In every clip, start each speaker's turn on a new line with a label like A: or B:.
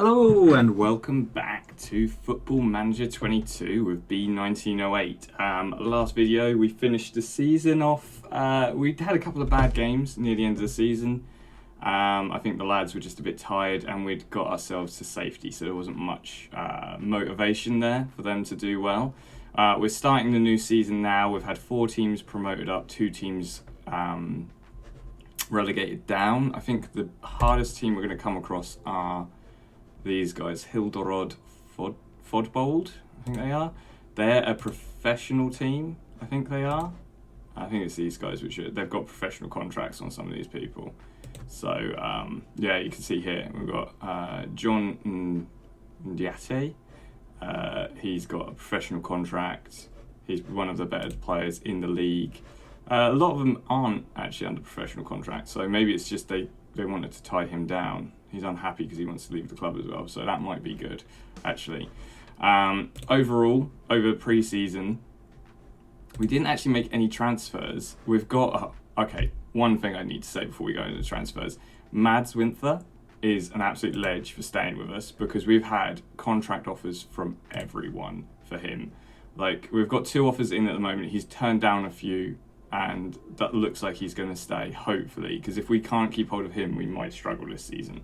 A: Hello and welcome back to Football Manager 22 with B1908. Last video we finished the season off. We had a couple of bad games near the end of the season. I think the lads were just a bit tired and we'd got ourselves to safety, so there wasn't much motivation there for them to do well. We're starting the new season now. We've had 4 teams promoted up, 2 teams relegated down. I think the hardest team we're going to come across are these guys, Hilderod Fodbold, I think they are. They're a professional team, I think they are. I think it's these guys, they've got professional contracts on some of these people. So, yeah, you can see here, we've got John Ndiate. He's got a professional contract. He's one of the better players in the league. A lot of them aren't actually under professional contract, so maybe it's just they wanted to tie him down. He's unhappy because he wants to leave the club as well, so that might be good, actually. Overall, over pre-season, we didn't actually make any transfers. We've got, one thing I need to say before we go into the transfers. Mads Winther is an absolute ledge for staying with us because we've had contract offers from everyone for him. Like, we've got 2 offers in at the moment. He's turned down a few, and that looks like he's going to stay, hopefully, because if we can't keep hold of him, we might struggle this season.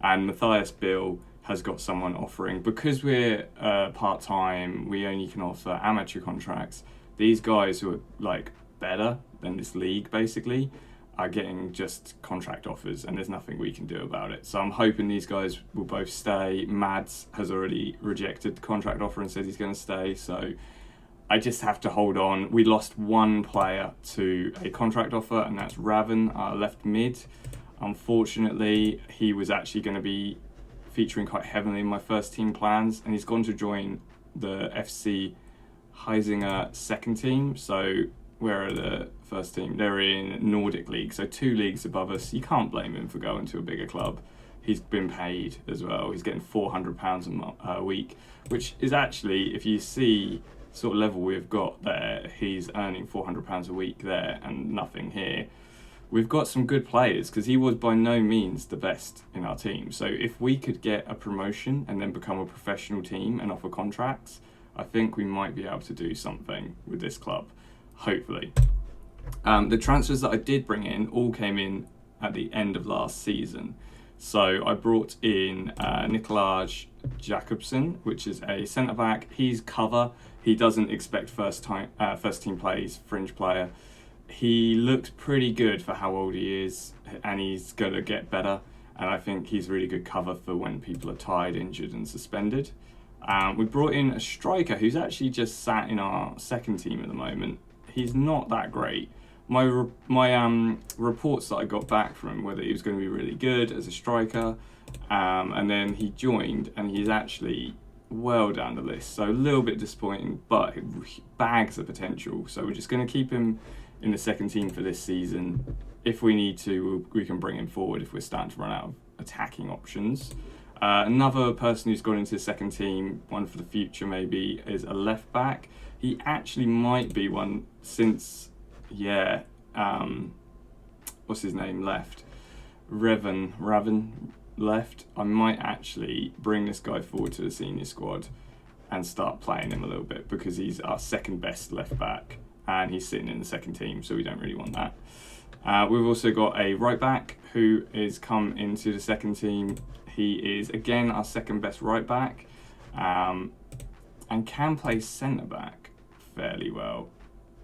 A: And Matthias Bill has got someone offering, because we're part-time, we only can offer amateur contracts. These guys who are like better than this league, basically, are getting just contract offers, and there's nothing we can do about it. So I'm hoping these guys will both stay. Mads has already rejected the contract offer and said he's going to stay, so I just have to hold on. We lost 1 player to a contract offer, and that's Raven, our left mid. Unfortunately, he was actually going to be featuring quite heavily in my first team plans, and he's gone to join the FC Heisinger second team. So where are the first team? They're in Nordic League, so 2 leagues above us. You can't blame him for going to a bigger club. He's been paid as well. He's getting £400 a week, which is actually, if you see sort of level we've got there, he's earning £400 a week there and nothing here. We've got some good players because he was by no means the best in our team. So if we could get a promotion and then become a professional team and offer contracts, I think we might be able to do something with this club, hopefully. The transfers that I did bring in all came in at the end of last season. So I brought in Nikolaj Jakobsen, which is a centre-back. He's cover. He doesn't expect first team plays, fringe player. He looks pretty good for how old he is, and he's going to get better. And I think he's really good cover for when people are tired, injured and suspended. We brought in a striker who's actually just sat in our second team at the moment. He's not that great. My reports that I got back from him were that he was going to be really good as a striker, and then he joined and he's actually well down the list. So a little bit disappointing, but he bags the potential. So we're just going to keep him in the second team for this season. If we need to, we can bring him forward if we're starting to run out of attacking options. Another person who's gone into the second team, one for the future maybe, is a left back. He actually might be one since, what's his name left? Raven left. I might actually bring this guy forward to the senior squad and start playing him a little bit because he's our second best left back and he's sitting in the second team, so we don't really want that. We've also got a right back who is come into the second team. He is again our second best right back, and can play centre back fairly well.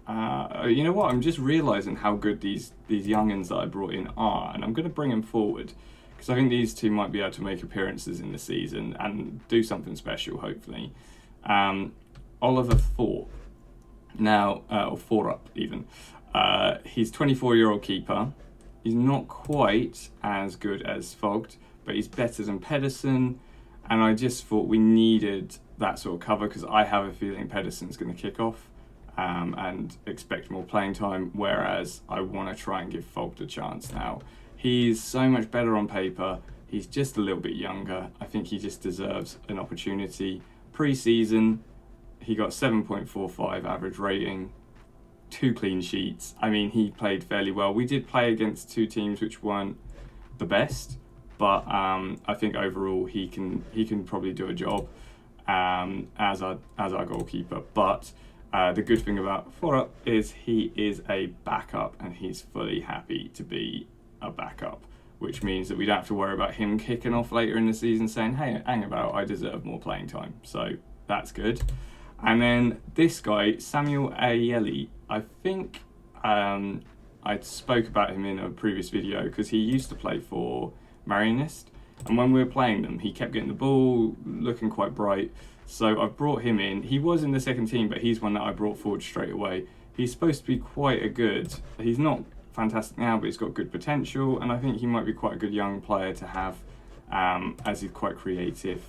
A: You know what? I'm just realising how good these youngins that I brought in are, and I'm going to bring them forward because I think these 2 might be able to make appearances in the season and do something special, hopefully. Oliver Thorpe, now, or Thorup even. He's 24-year-old keeper. He's not quite as good as Vogt, but he's better than Pedersen, and I just thought we needed that sort of cover because I have a feeling Pedersen's going to kick off and expect more playing time, whereas I want to try and give Vogt a chance now. He's so much better on paper. He's just a little bit younger. I think he just deserves an opportunity. Pre-season, he got 7.45 average rating, 2 clean sheets. I mean, he played fairly well. We did play against 2 teams which weren't the best, but I think overall he can probably do a job as our goalkeeper. But the good thing about Fora is he is a backup, and he's fully happy to be a backup, which means that we don't have to worry about him kicking off later in the season saying, hey, hang about, I deserve more playing time. So that's good. And then this guy, Samuel Ayeli, I think I spoke about him in a previous video because he used to play for Marianist, and when we were playing them, he kept getting the ball, looking quite bright. So I've brought him in. He was in the second team, but he's one that I brought forward straight away. He's supposed to be quite a good, he's not fantastic now, but he's got good potential, and I think he might be quite a good young player to have, as he's quite creative.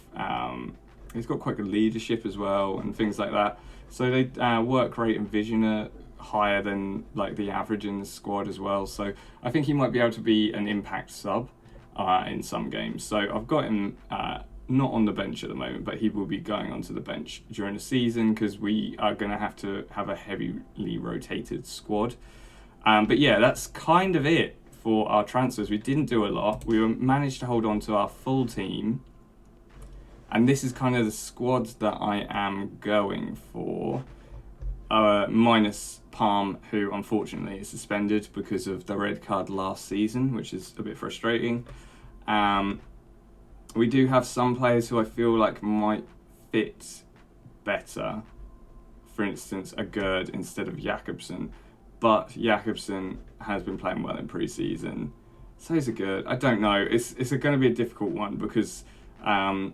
A: He's got quite good leadership as well, and things like that. So they work rate and vision are higher than like the average in the squad as well. So I think he might be able to be an impact sub in some games. So I've got him not on the bench at the moment, but he will be going onto the bench during the season because we are going to have a heavily rotated squad. But yeah, that's kind of it for our transfers. We didn't do a lot. We managed to hold on to our full team. And this is kind of the squad that I am going for, minus Palm, who unfortunately is suspended because of the red card last season, which is a bit frustrating. We do have some players who I feel like might fit better. For instance, a Gerd instead of Jakobsen. But Jakobsen has been playing well in pre-season. So is a Gerd. I don't know. It's going to be a difficult one because I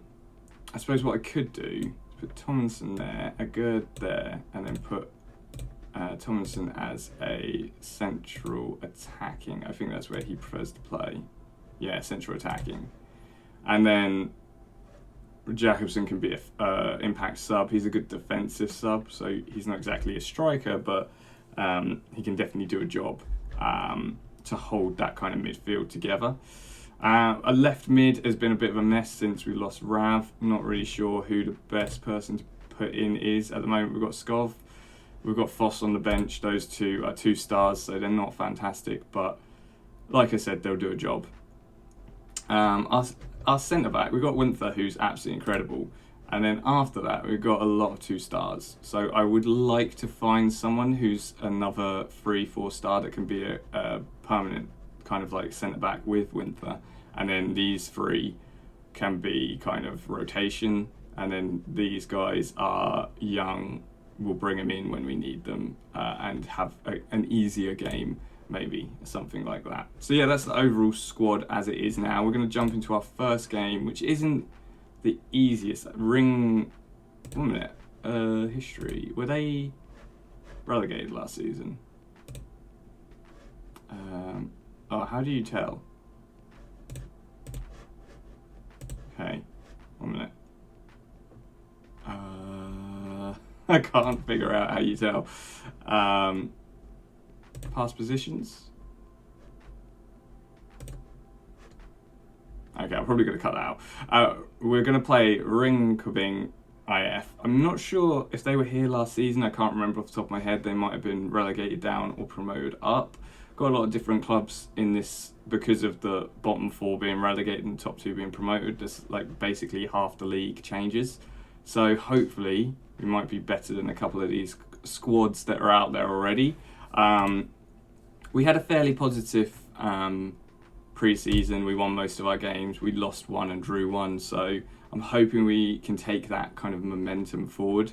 A: suppose what I could do is put Tomlinson there, a Gerd there, and then put Tomlinson as a central attacking. I think that's where he prefers to play. Yeah, central attacking. And then Jakobsen can be an impact sub. He's a good defensive sub, so he's not exactly a striker, but he can definitely do a job to hold that kind of midfield together. A left mid has been a bit of a mess since we lost Rav. I'm not really sure who the best person to put in is. At the moment, we've got Skov, we've got Foss on the bench. Those two are 2 stars, so they're not fantastic, but like I said, they'll do a job. Our centre-back, we've got Winther, who's absolutely incredible. And then after that, we've got a lot of 2 stars. So I would like to find someone who's another 3-4 star that can be a permanent kind of like centre-back with Winther. And then these 3 can be kind of rotation. And then these guys are young. We'll bring them in when we need them and have an easier game. Maybe something like that. So yeah, that's the overall squad as it is now. We're going to jump into our first game, which isn't the easiest. Ring, 1 minute, history. Were they relegated last season? Oh, how do you tell? Okay, 1 minute. I can't figure out how you tell. Past positions. Okay, I'm probably going to cut that out. We're going to play Ringkøbing IF. I'm not sure if they were here last season. I can't remember off the top of my head. They might have been relegated down or promoted up. Got a lot of different clubs in this because of the bottom 4 being relegated and the top 2 being promoted. There's like basically half the league changes. So hopefully we might be better than a couple of these squads that are out there already. We had a fairly positive pre-season. We won most of our games. We lost 1 and drew 1. So I'm hoping we can take that kind of momentum forward.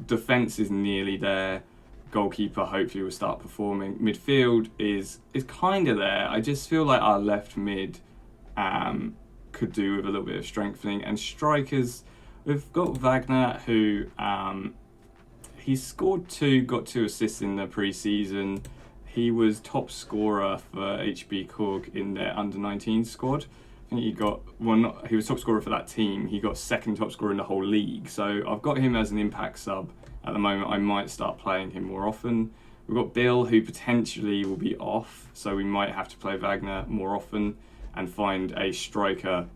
A: Defence is nearly there. Goalkeeper hopefully will start performing. Midfield is kind of there. I just feel like our left mid could do with a little bit of strengthening. And strikers, we've got Wagner, who he scored 2, got 2 assists in the pre-season. He was top scorer for HB Korg in their under-19 squad. I think he got, he was top scorer for that team. He got 2nd top scorer in the whole league. So I've got him as an impact sub at the moment. I might start playing him more often. We've got Bill, who potentially will be off. So we might have to play Wagner more often and find a striker.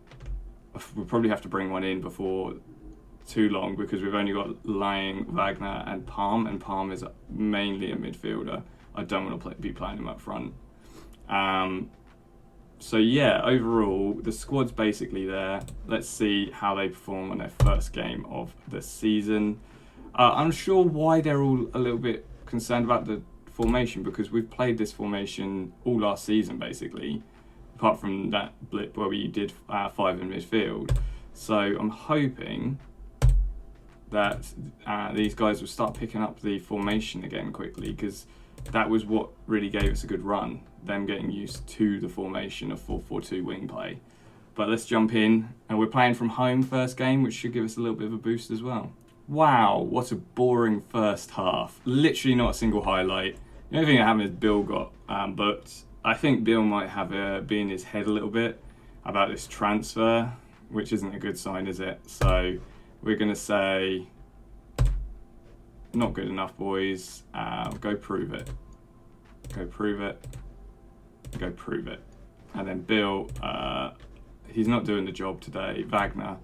A: We'll probably have to bring one in before too long because we've only got Lang, Wagner and Palm is mainly a midfielder. I don't want to be playing him up front. So yeah, overall, the squad's basically there. Let's see how they perform on their first game of the season. I'm sure why they're all a little bit concerned about the formation, because we've played this formation all last season, basically, apart from that blip where we did 5 in midfield. So I'm hoping that these guys will start picking up the formation again quickly, because that was what really gave us a good run, them getting used to the formation of 4-4-2 wing play. But let's jump in, and we're playing from home first game, which should give us a little bit of a boost as well. Wow, what a boring first half. Literally not a single highlight. The only thing that happened is Bill got booked. I think Bill might have be in his head a little bit about this transfer, which isn't a good sign, is it? So we're going to say, not good enough, boys. Go prove it. Go prove it. Go prove it. And then Bill, he's not doing the job today. Wagner,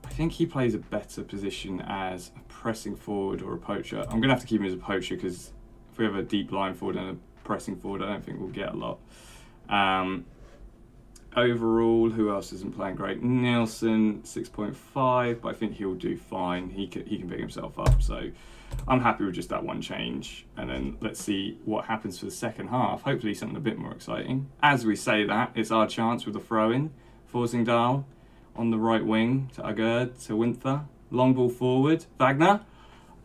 A: I think he plays a better position as a pressing forward or a poacher. I'm going to have to keep him as a poacher, because if we have a deep line forward and a pressing forward, I don't think we'll get a lot. Overall, who else isn't playing great? Nielsen, 6.5, but I think he'll do fine. He can pick himself up. So I'm happy with just that one change. And then let's see what happens for the second half. Hopefully something a bit more exciting. As we say that, it's our chance with the throw-in. Forsingdal on the right wing to Agerd, to Winther. Long ball forward, Wagner.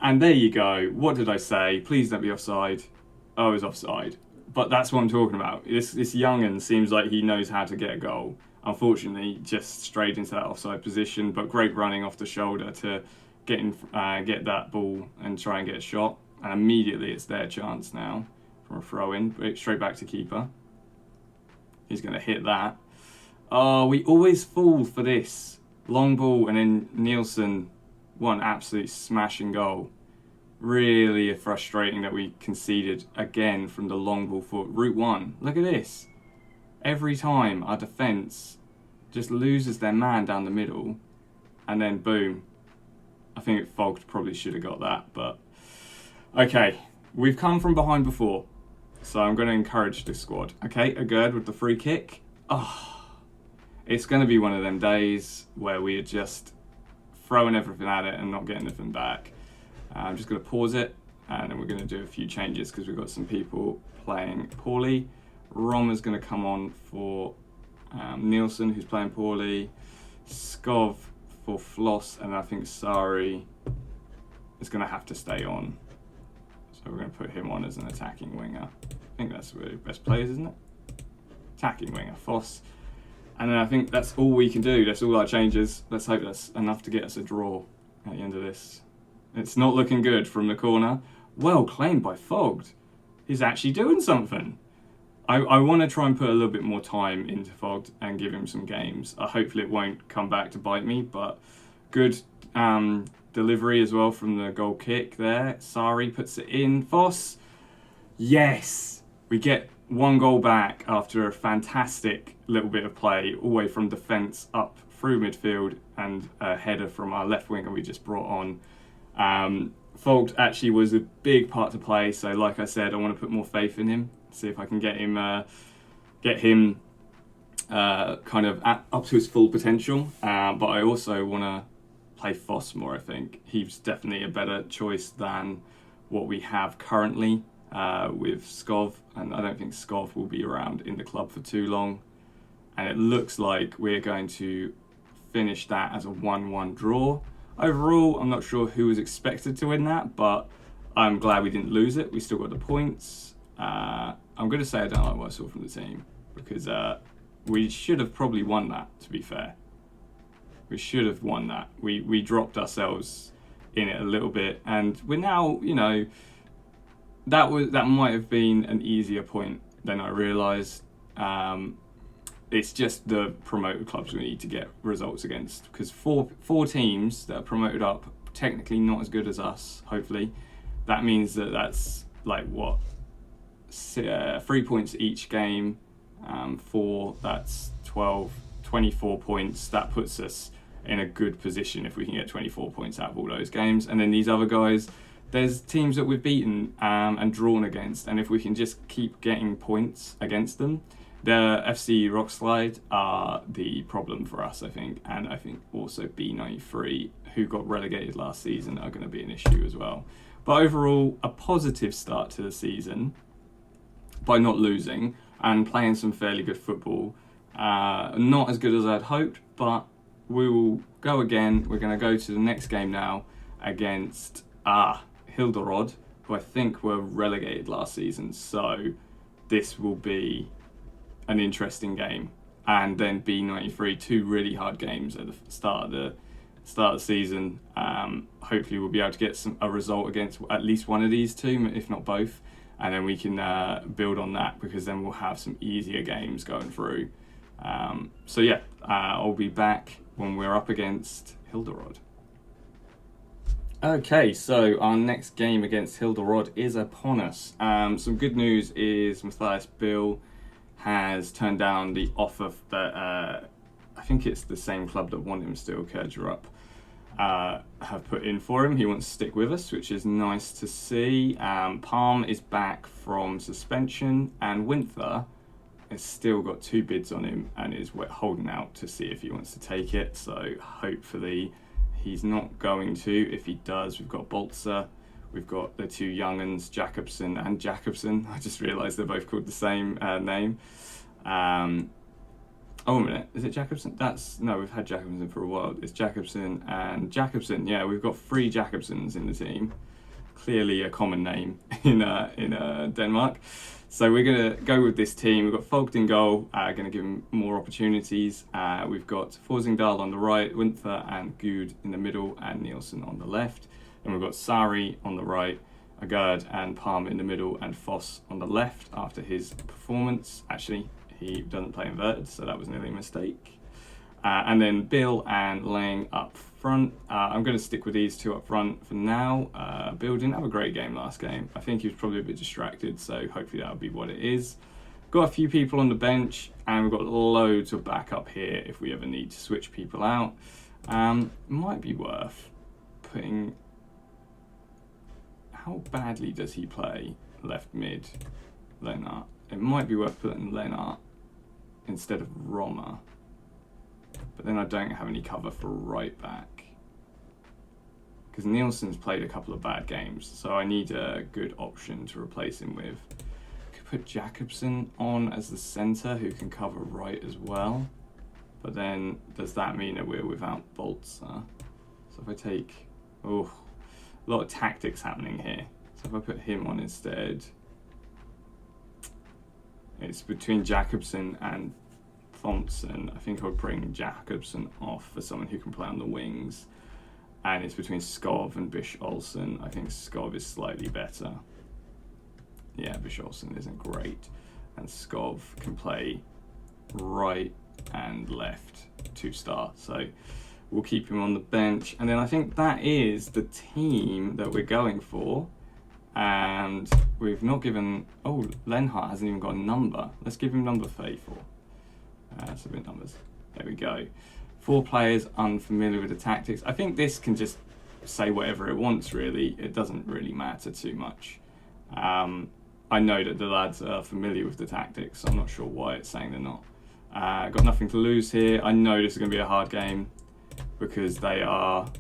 A: And there you go. What did I say? Please don't be offside. Oh, it was offside. But that's what I'm talking about. This young'un seems like he knows how to get a goal. Unfortunately, just straight into that offside position, but great running off the shoulder to get that ball and try and get a shot. And immediately it's their chance now from a throw-in, straight back to keeper. He's going to hit that. Oh, we always fall for this. Long ball, and then Nielsen, one absolute smashing goal. Really frustrating that we conceded again from the long ball for Route 1. Look at this. Every time our defence just loses their man down the middle, and then boom. I think Fogged probably should have got that, but okay. We've come from behind before, so I'm going to encourage this squad. Okay, Agerd with the free kick. Oh, it's going to be one of them days where we are just throwing everything at it and not getting anything back. I'm just going to pause it, and then we're going to do a few changes because we've got some people playing poorly. Romer's going to come on for Nielsen, who's playing poorly. Skov for Floss, and I think Sari is going to have to stay on. So we're going to put him on as an attacking winger. I think that's where the best players, isn't it? Attacking winger, Foss. And then I think that's all we can do. That's all our changes. Let's hope that's enough to get us a draw at the end of this. It's not looking good from the corner. Well claimed by Fogged. He's actually doing something. I want to try and put a little bit more time into Fogged and give him some games. Hopefully it won't come back to bite me, but good delivery as well from the goal kick there. Sari puts it in. Foss. Yes! We get one goal back after a fantastic little bit of play, all the way from defence up through midfield, and a header from our left winger we just brought on. Fogged actually was a big part to play, so like I said, I want to put more faith in him, see if I can get him kind of up to his full potential, but I also want to play Foss more. I think he's definitely a better choice than what we have currently with Skov, and I don't think Skov will be around in the club for too long, and it looks like we're going to finish that as a 1-1 draw. Overall, I'm not sure who was expected to win that, but I'm glad we didn't lose it. We still got the points. I'm going to say I don't like what I saw from the team, because we should have probably won that, to be fair. We should have won that. We dropped ourselves in it a little bit, and we're now, that might have been an easier point than I realised. It's just the promoted clubs we need to get results against, because four teams that are promoted up, technically not as good as us, hopefully. That means that's like what, 3 points each game, 4, that's 12, 24 points. That puts us in a good position if we can get 24 points out of all those games. And then these other guys, there's teams that we've beaten and drawn against, and if we can just keep getting points against them, The FC Rockslide are the problem for us, I think, and I think also B1908, who got relegated last season, are going to be an issue as well. But overall, a positive start to the season by not losing and playing some fairly good football. Not as good as I'd hoped, but we will go again. We're going to go to the next game now against Hilderod, who I think were relegated last season. So this will be an interesting game. And then B1908, 2 really hard games at the start of the season. Hopefully we'll be able to get a result against at least one of these two, if not both. And then we can build on that, because then we'll have some easier games going through. I'll be back when we're up against Hilderod. Okay, so our next game against Hilderod is upon us. Some good news is Matthias Bill has turned down the offer that I think it's the same club that want him still, Kurgerup, have put in for him. He wants to stick with us, which is nice to see. Palm is back from suspension, and Winther has still got 2 bids on him and is holding out to see if he wants to take it. So hopefully he's not going to. If he does, we've got Bolzer, we've got the 2 young'uns, Jacobson and Jacobson. I just realised they're both called the same name. Oh, a minute, is it Jacobson? No, we've had Jacobson for a while. It's Jacobson and Jacobson. Yeah, we've got 3 Jacobsons in the team. Clearly a common name in Denmark. So we're going to go with this team. We've got Vogt in goal, going to give him more opportunities. We've got Forsingdal on the right, Winther and Good in the middle, and Nielsen on the left. And we've got Sari on the right, Agard and Palm in the middle, and Foss on the left after his performance. Actually, he doesn't play inverted, so that was nearly a mistake. And then Bill and Lang up front. I'm going to stick with these 2 up front for now. Bill didn't have a great game last game. I think he was probably a bit distracted, so hopefully that'll be what it is. Got a few people on the bench, and we've got loads of backup here if we ever need to switch people out. Might be worth putting... How badly does he play left mid, Lennart? It might be worth putting Lennart instead of Roma. But then I don't have any cover for right back, because Nielsen's played a couple of bad games, so I need a good option to replace him with. Could put Jacobson on as the centre, who can cover right as well. But then does that mean that we're without Bolzer? So if I take... a lot of tactics happening here. So if I put him on instead, it's between Jacobson and Thompson. I think I'll bring Jacobson off for someone who can play on the wings. And it's between Skov and Bish Olsen. I think Skov is slightly better. Yeah, Bish Olsen isn't great. And Skov can play right and left to start. So we'll keep him on the bench. And then I think that is the team that we're going for. And we've not given... Oh, Lenhart hasn't even got a number. Let's give him number 34. Submit numbers. There we go. 4 players unfamiliar with the tactics. I think this can just say whatever it wants, really. It doesn't really matter too much. I know that the lads are familiar with the tactics, so I'm not sure why it's saying they're not. Got nothing to lose here. I know this is going to be a hard game because they are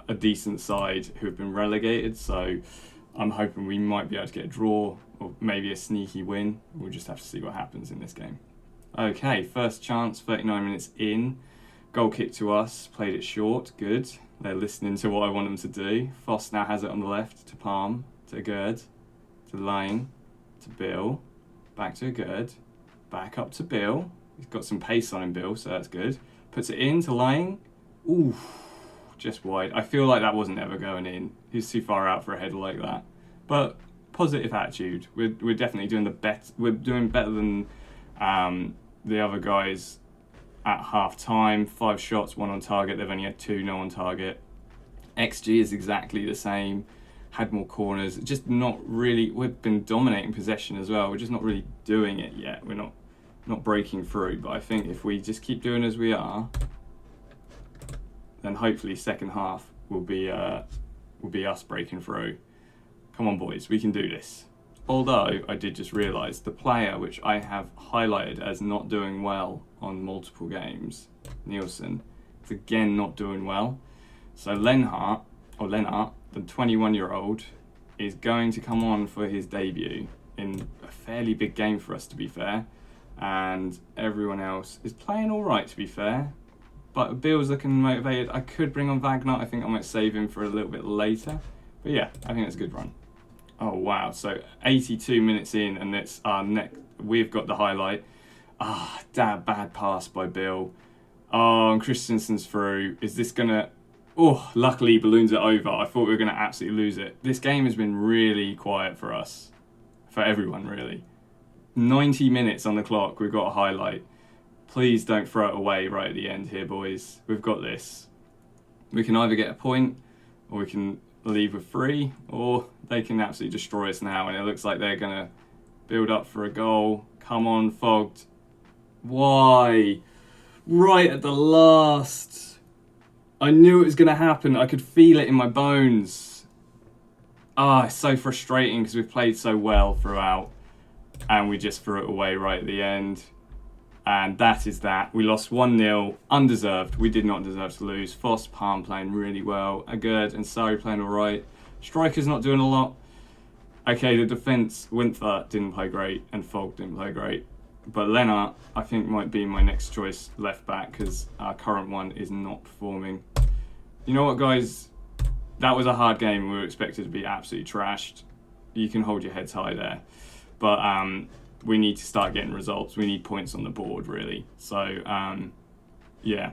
A: a decent side who have been relegated, so I'm hoping we might be able to get a draw or maybe a sneaky win. We'll just have to see what happens in this game. Okay, first chance, 39 minutes in. Goal kick to us, played it short, good. They're listening to what I want them to do. Foss now has it on the left to Palm, to Gerd, to Lane, to Bill, back to Gerd, back up to Bill. He's got some pace on him, Bill, so that's good. Puts it in to Lane. Ooh, just wide. I feel like that wasn't ever going in. He's too far out for a header like that. But positive attitude. We're definitely doing the best. We're doing better than the other guys at half time. 5 shots, 1 on target. They've only had 2 no on target. XG is exactly the same. Had more corners. Just not really. We've been dominating possession as well. We're just not really doing it yet. We're not breaking through. But I think if we just keep doing as we are, then hopefully second half will be us breaking through. Come on, boys, we can do this. Although I did just realise the player which I have highlighted as not doing well on multiple games, Nielsen, is again not doing well. So Lennart, the 21-year-old, is going to come on for his debut in a fairly big game for us, to be fair. And everyone else is playing all right, to be fair. But Bill's looking motivated. I could bring on Wagner. I think I might save him for a little bit later. But yeah, I think it's a good run. Oh, wow. So 82 minutes in, and it's our next. We've got the highlight. Bad pass by Bill. Oh, and Christensen's through. Is this going to... Oh, luckily he balloons it over. I thought we were going to absolutely lose it. This game has been really quiet for us. For everyone, really. 90 minutes on the clock. We've got a highlight. Please don't throw it away right at the end here, boys. We've got this. We can either get a point, or we can leave with 3, or they can absolutely destroy us now, and it looks like they're going to build up for a goal. Come on, Fogged. Why? Right at the last. I knew it was going to happen. I could feel it in my bones. It's so frustrating because we've played so well throughout, and we just threw it away right at the end. And that is that. We lost 1-0, undeserved. We did not deserve to lose. Foss, Palm playing really well. Agurd and Sari playing all right. Striker's not doing a lot. Okay, the defence, Winther didn't play great and Fogg didn't play great. But Lennart, I think, might be my next choice left back because our current one is not performing. You know what, guys? That was a hard game. We were expected to be absolutely trashed. You can hold your heads high there. But we need to start getting results. We need points on the board, really. So, yeah.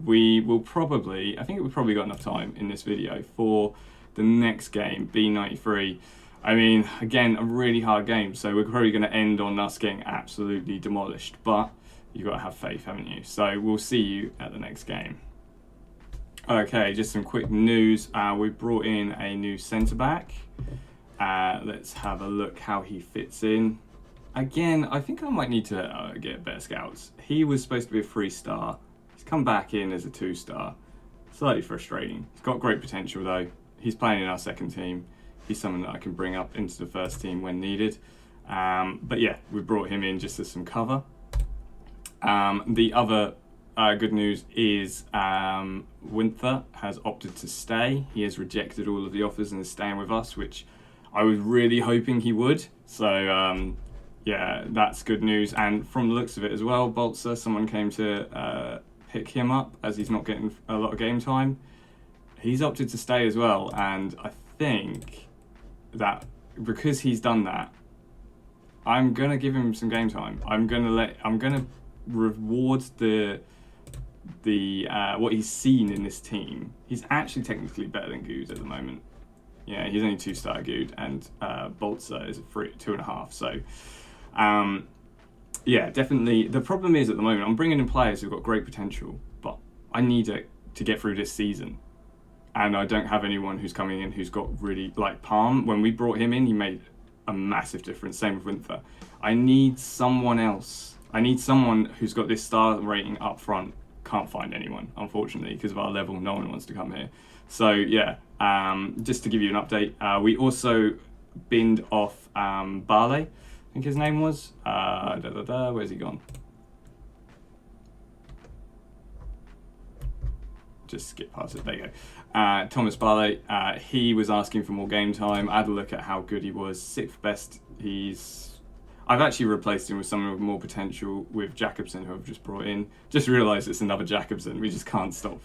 A: We will probably... I think we've probably got enough time in this video for the next game, B1908. I mean, again, a really hard game. So we're probably going to end on us getting absolutely demolished. But you've got to have faith, haven't you? So we'll see you at the next game. Okay, just some quick news. We brought in a new centre-back. Let's have a look how he fits in. Again, I think I might need to get better scouts. He was supposed to be a 3-star. He's come back in as a 2-star. Slightly frustrating. He's got great potential though. He's playing in our second team. He's someone that I can bring up into the first team when needed. But yeah, we brought him in just as some cover. The other good news is Winther has opted to stay. He has rejected all of the offers and is staying with us, which I was really hoping he would. So yeah, that's good news. And from the looks of it as well, Bolzer, someone came to pick him up as he's not getting a lot of game time. He's opted to stay as well, and I think that because he's done that, I'm gonna give him some game time. I'm gonna reward the what he's seen in this team. He's actually technically better than Good at the moment. Yeah, he's only 2-star Good, and Bolzer is a 2.5. So, yeah, definitely. The problem is at the moment, I'm bringing in players who've got great potential, but I need it to get through this season. And I don't have anyone who's coming in who's got really, like Palm. When we brought him in, he made a massive difference. Same with Winther. I need someone else. I need someone who's got this star rating up front. Can't find anyone, unfortunately, because of our level. No one wants to come here. So yeah, just to give you an update, we also binned off Barley, I think his name was. Where's he gone? Just skip past it. There you go. Thomas Barley. He was asking for more game time. I had a look at how good he was. 6th best. I've actually replaced him with someone with more potential, with Jacobson, who I've just brought in. Just realised it's another Jacobson. We just can't stop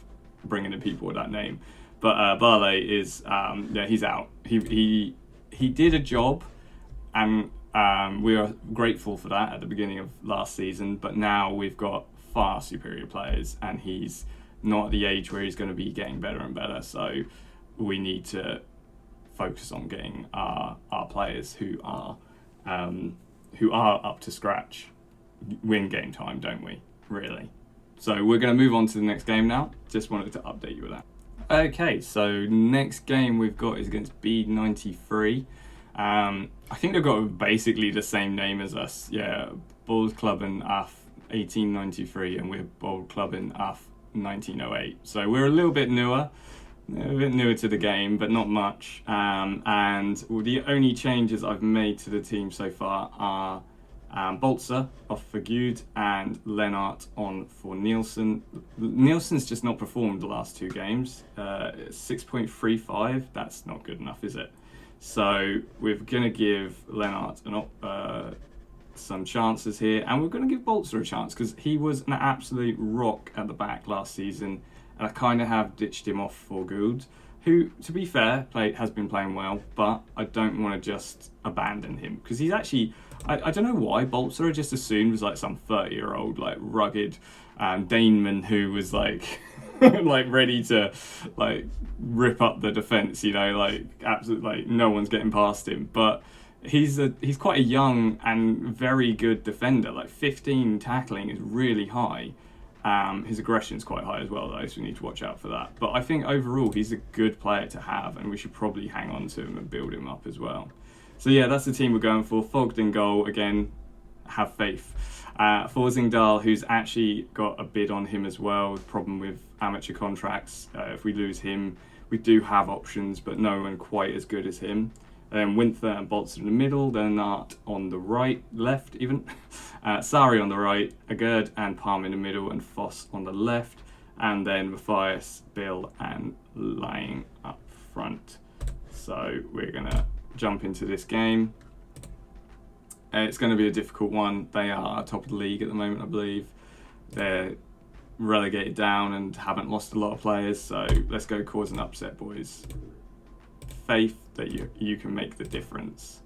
A: bringing in people with that name. But Barley is, yeah, he's out. He did a job, and we are grateful for that at the beginning of last season. But now we've got far superior players, and he's not at the age where he's going to be getting better and better. So we need to focus on getting our players who are up to scratch win game time, don't we? Really. So we're going to move on to the next game now. Just wanted to update you with that. Okay, so next game we've got is against B1908. I think they've got basically the same name as us. Yeah, Bold Club and AF 1893, and we're Bold Club and AF 1908. So we're a little bit newer. a bit newer to the game, but not much. And the only changes I've made to the team so far are Bolzer off for Good and Lennart on for Nielsen. Nielsen's just not performed the last 2 games. 6.35, that's not good enough, is it? So we're going to give Lennart some chances here, and we're going to give Bolzer a chance because he was an absolute rock at the back last season, and I kind of have ditched him off for Gould, who, to be fair, has been playing well, but I don't want to just abandon him because he's actually, I don't know why Bolzer just assumed was like some 30-year-old like rugged Daneman who was like like ready to like rip up the defense, you know, like absolutely like no one's getting past him, but he's quite a young and very good defender. Like 15 tackling is really high. His aggression is quite high as well, though, so we need to watch out for that. But I think overall he's a good player to have, and we should probably hang on to him and build him up as well. So yeah, that's the team we're going for. Vogt in goal again. Have faith. Forsingdal, who's actually got a bid on him as well. The problem with amateur contracts, if we lose him, we do have options, but no one quite as good as him. Then Winther and Bolzer in the middle, then Nart on the left even. Sari on the right, Agerd and Palm in the middle, and Foss on the left. And then Matthias, Bill and Lang up front. So we're going to jump into this game. It's going to be a difficult one. They are top of the league at the moment, I believe. They're relegated down and haven't lost a lot of players, so let's go cause an upset, boys. Faith that you can make the difference,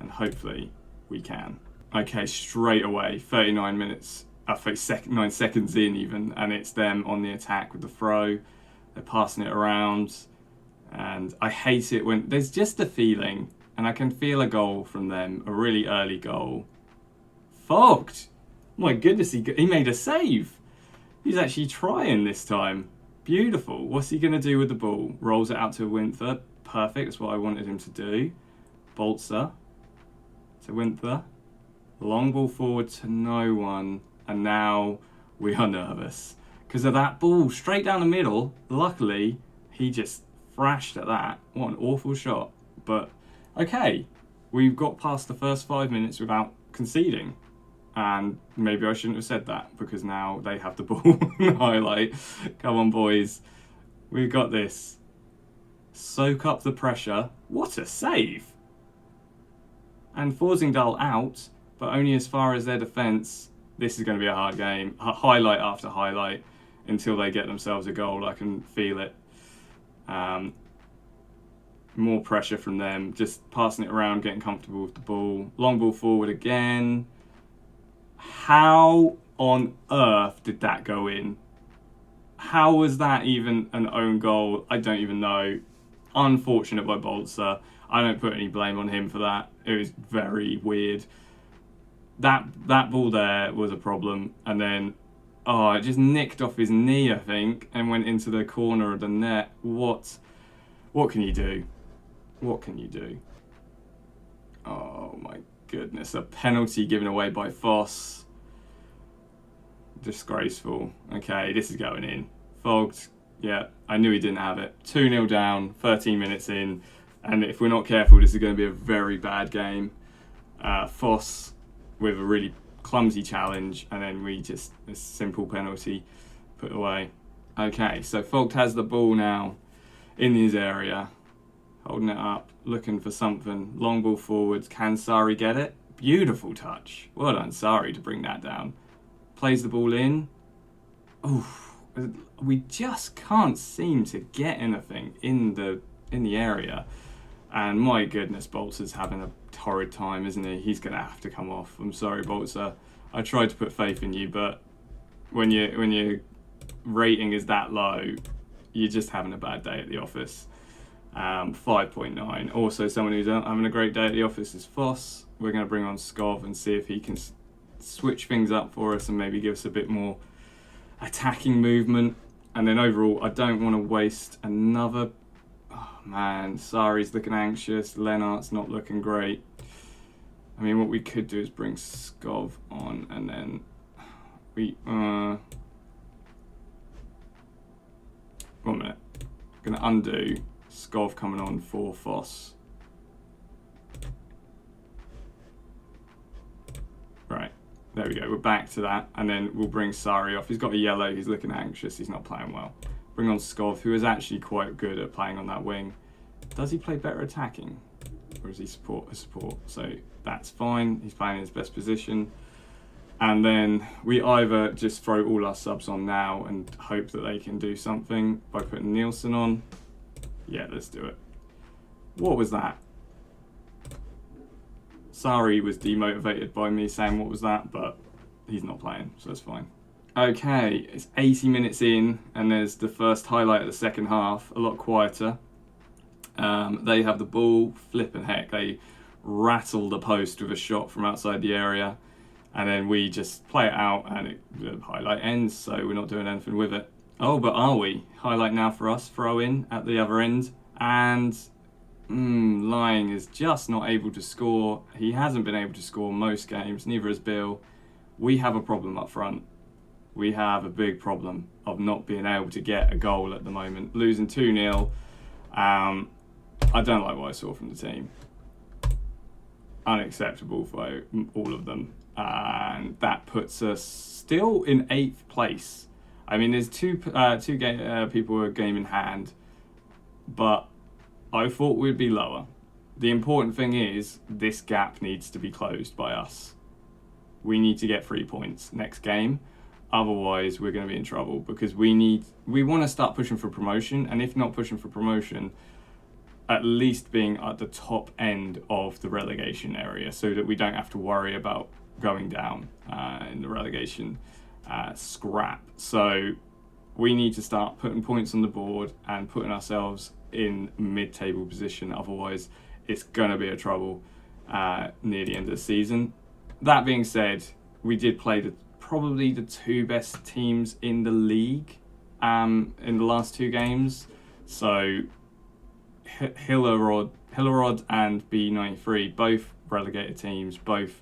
A: and hopefully we can. Okay, straight away, 39 minutes, 9 seconds in even, and it's them on the attack with the throw. They're passing it around, and I hate it when there's just a feeling, and I can feel a goal from them, a really early goal. Vogt! My goodness, he made a save. He's actually trying this time. Beautiful. What's he going to do with the ball? Rolls it out to Winther. Perfect. That's what I wanted him to do. Bolzer to Winther. Long ball forward to no one. And now we are nervous because of that ball straight down the middle. Luckily, he just thrashed at that. What an awful shot. But okay, we've got past the first 5 minutes without conceding. And maybe I shouldn't have said that because now they have the ball. Highlight. Come on, boys. We've got this. Soak up the pressure. What a save. And Forsingdal out, but only as far as their defence. This is going to be a hard game. Highlight after highlight until they get themselves a goal. I can feel it. More pressure from them. Just passing it around, getting comfortable with the ball. Long ball forward again. How on earth did that go in? How was that even an own goal? I don't even know. Unfortunate by Bolzer. I don't put any blame on him for that. It was very weird. That ball there was a problem. And then, it just nicked off his knee, I think, and went into the corner of the net. What can you do? What can you do? Oh my goodness, a penalty given away by Foss. Disgraceful. Okay, this is going in. Vogt, yeah, I knew he didn't have it. 2-0 down, 13 minutes in, and if we're not careful, this is going to be a very bad game. Foss with a really clumsy challenge, and then a simple penalty put away. Okay, so Vogt has the ball now in his area. Holding it up, looking for something. Long ball forwards. Can Sari get it? Beautiful touch. Well done, Sari, to bring that down. Plays the ball in. Oof. We just can't seem to get anything in the area. And my goodness, Bolzer's having a torrid time, isn't he? He's going to have to come off. I'm sorry, Bolzer. I tried to put faith in you, but when your rating is that low, you're just having a bad day at the office. 5.9. Also, someone who's having a great day at the office is Foss. We're going to bring on Skov and see if he can switch things up for us and maybe give us a bit more attacking movement. And then overall, I don't want to waste another. Oh man, Sari's looking anxious. Lennart's not looking great. I mean, what we could do is bring Skov on, and then we. 1 minute. Going to undo. Skov coming on for Foss. Right, there we go. We're back to that. And then we'll bring Sari off. He's got a yellow. He's looking anxious. He's not playing well. Bring on Skov, who is actually quite good at playing on that wing. Does he play better attacking? Or is he support? So that's fine. He's playing in his best position. And then we either just throw all our subs on now and hope that they can do something by putting Nielsen on. Yeah, let's do it. What was that? Sari was demotivated by me saying what was that, but he's not playing, so that's fine. Okay, it's 80 minutes in, and there's the first highlight of the second half, a lot quieter. They have the ball, flipping heck, they rattle the post with a shot from outside the area, and then we just play it out, and the highlight ends, so we're not doing anything with it. Oh, but are we? Highlight now for us, throw in at the other end, and Lying is just not able to score. He hasn't been able to score most games, neither has Bill. We have a problem up front. We have a big problem of not being able to get a goal at the moment. Losing 2-0. I don't like what I saw from the team. Unacceptable for all of them. And that puts us still in 8th place. I mean, there's two people with a game in hand, but I thought we'd be lower. The important thing is this gap needs to be closed by us. We need to get 3 points next game. Otherwise, we're going to be in trouble because we want to start pushing for promotion, and if not pushing for promotion, at least being at the top end of the relegation area so that we don't have to worry about going down in the relegation scrap. So we need to start putting points on the board and putting ourselves in mid-table position. Otherwise, it's going to be a trouble near the end of the season. That being said, we did play probably the 2 best teams in the league in the last 2 games. So Hillerod and B1908, both relegated teams, both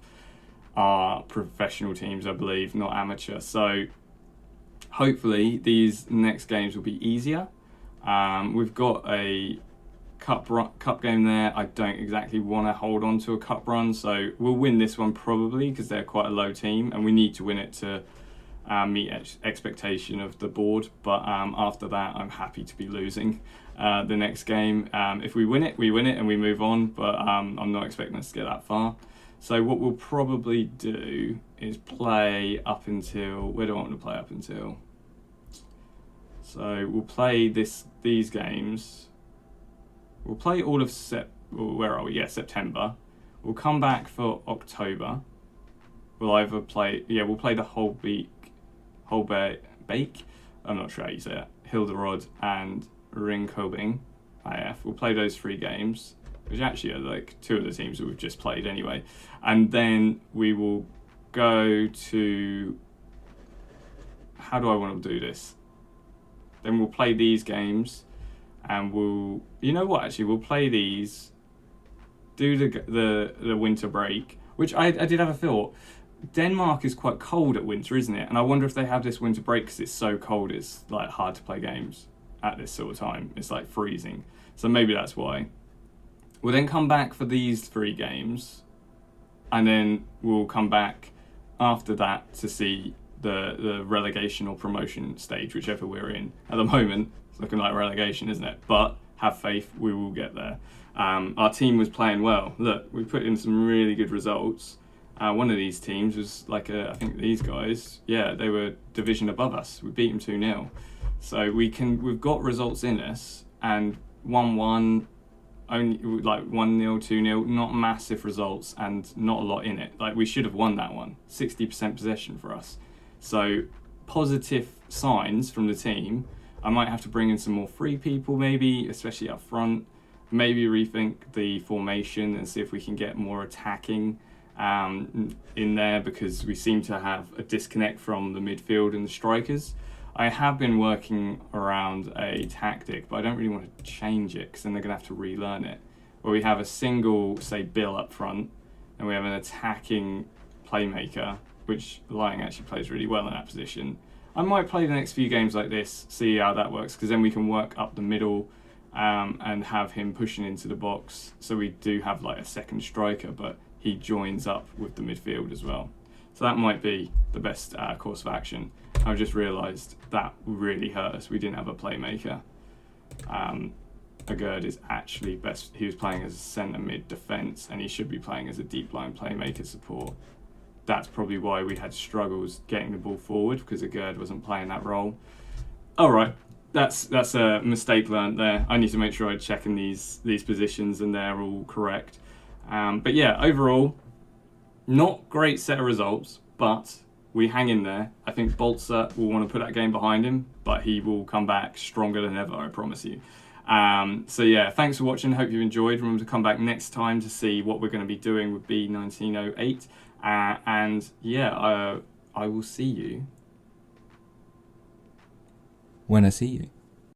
A: are professional teams, I believe, not amateur. So hopefully these next games will be easier. We've got a cup game there. I don't exactly want to hold on to a cup run, so we'll win this one probably because they're quite a low team and we need to win it to meet expectation of the board. But after that, I'm happy to be losing the next game. If we win it and we move on, but I'm not expecting us to get that far. So what we'll probably do is play up until, where do I want to play up until? So we'll play these games. We'll play all of September. We'll come back for October. We'll either play, we'll play the Holbeek. I'm not sure how you say it. Hilderod and Ringkobing IF. We'll play those 3 games, which actually are like 2 of the teams that we've just played anyway. And then we will go to, how do I want to do this? Then we'll play these games and we'll play these, do the winter break, which I did have a thought. Denmark is quite cold at winter, isn't it? And I wonder if they have this winter break because it's so cold, it's like hard to play games at this sort of time. It's like freezing. So maybe that's why. We'll then come back for these 3 games, and then we'll come back after that to see the relegation or promotion stage, whichever we're in. At the moment, it's looking like relegation, isn't it? But have faith, we will get there. Our team was playing well. Look, we put in some really good results. One of these teams was I think these guys, they were division above us. We beat them 2-0. So we've got results in us, and 1-1, only like 1-0, 2-0, not massive results and not a lot in it. Like we should have won that one. 60% possession for us. So positive signs from the team. I might have to bring in some more free people maybe, especially up front. Maybe rethink the formation and see if we can get more attacking in there, because we seem to have a disconnect from the midfield and the strikers. I have been working around a tactic, but I don't really want to change it because then they're going to have to relearn it. Where we have a single, say, Bill up front, and we have an attacking playmaker, which Lying actually plays really well in that position. I might play the next few games like this, see how that works, because then we can work up the middle and have him pushing into the box. So we do have like a second striker, but he joins up with the midfield as well. So that might be the best course of action. I just realised that really hurt us. We didn't have a playmaker. Agerd is actually best. He was playing as a centre mid defence, and he should be playing as a deep line playmaker support. That's probably why we had struggles getting the ball forward, because Agerd wasn't playing that role. All right, that's a mistake learnt there. I need to make sure I check in these positions and they're all correct. But yeah, overall, not great set of results, but we hang in there. I think Bolzer will want to put that game behind him, but he will come back stronger than ever, I promise you. So yeah, thanks for watching. Hope you enjoyed. Remember to come back next time to see what we're going to be doing with B1908. And yeah, I will see you
B: when I see you.